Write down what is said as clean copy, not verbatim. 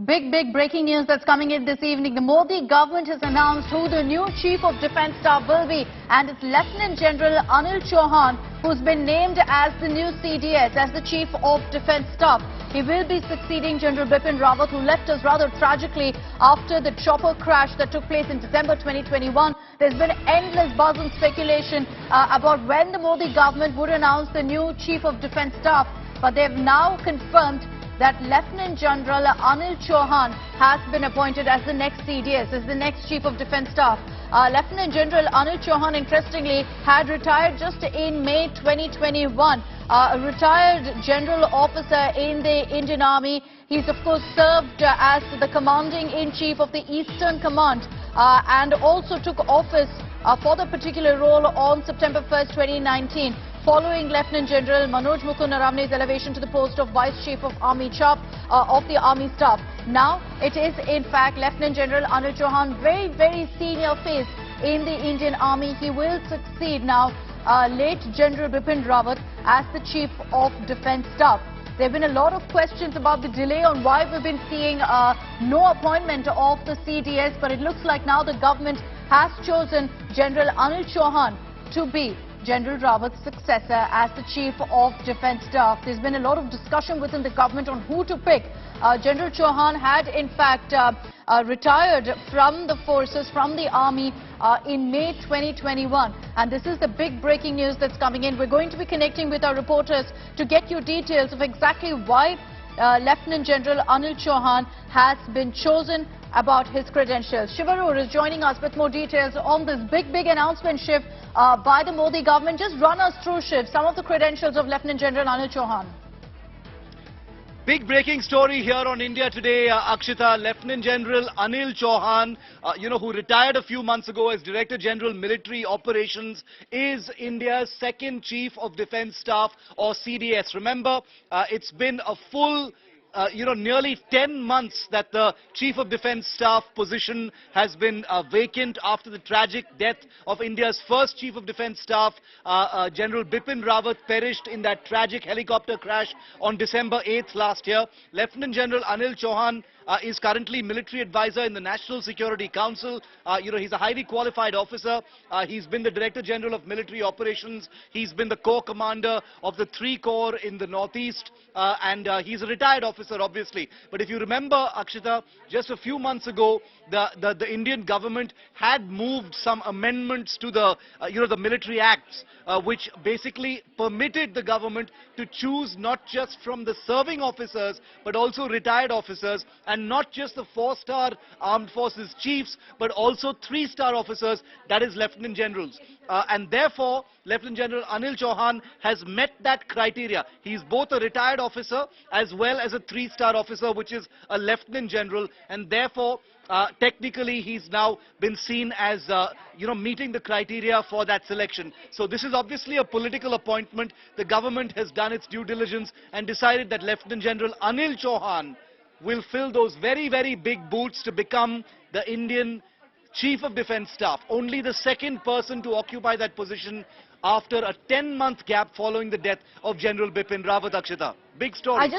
Big breaking news that's coming in this evening. The Modi government has announced who the new Chief of Defence Staff will be, and it's Lt General Anil Chauhan, who's been named as the new CDS, as the Chief of Defence Staff. He will be succeeding General Bipin Rawat, who left us rather tragically after the chopper crash that took place in December 2021. There's been endless buzz and speculation about when the Modi government would announce the new Chief of Defence Staff, but they've now confirmed that Lt General Anil Chauhan has been appointed as the next CDS, as the next Chief of Defence Staff. Lt General Anil Chauhan, interestingly, had retired just in May 2021. A retired general officer in the Indian Army. He's, of course, served as the Commanding-in-Chief of the Eastern Command and also took office for the particular role on September 1st, 2019. Following Lt General Manoj Mukund Narawane's elevation to the post of Vice Chief of Army Staff of the Army Staff. Now, it is in fact Lt General Anil Chauhan, very senior face in the Indian Army. He will succeed now late General Bipin Rawat as the Chief of Defence Staff. There have been a lot of questions about the delay on why we've been seeing no appointment of the CDS, but it looks like now the government has chosen General Anil Chauhan to be General Rawat's successor as the Chief of Defence Staff. There's been a lot of discussion within the government on who to pick. General Chauhan had in fact retired from the forces, from the army in May 2021. And this is the big breaking news that's coming in. We're going to be connecting with our reporters to get you details of exactly why Lt General Anil Chauhan has been chosen, about his credentials. Shivarur is joining us with more details on this big announcement, Shiv, by the Modi government. Just run us through, Shiv, some of the credentials of Lt General Anil Chauhan. Big breaking story here on India Today, Akshita. Lt General Anil Chauhan, who retired a few months ago as Director General Military Operations, is India's second Chief of Defence Staff, or CDS. Remember, it's been a full nearly 10 months that the Chief of Defence Staff position has been vacant after the tragic death of India's first Chief of Defence Staff. General Bipin Rawat perished in that tragic helicopter crash on December 8th last year. Lt General Anil Chauhan is currently military advisor in the National Security Council. He's a highly qualified officer. He's been the Director General of Military Operations. He's been the Corps Commander of the 3 Corps in the Northeast. And he's a retired officer, obviously. But if you remember, Akshita, just a few months ago, the Indian government had moved some amendments to the, the military acts, which basically permitted the government to choose not just from the serving officers, but also retired officers, and not just the 4-star armed forces chiefs, but also 3-star officers, that is Lieutenant Generals. And therefore, Lt General Anil Chauhan has met that criteria. He's both a retired officer as well as a 3-star officer, which is a Lieutenant General, and therefore, technically, he's now been seen as, meeting the criteria for that selection. So this is obviously a political appointment. The government has done its due diligence and decided that Lt General Anil Chauhan will fill those very big boots to become the Indian Chief of Defence Staff. Only the second person to occupy that position after a 10-month gap following the death of General Bipin Rawat, Akshita. Big story.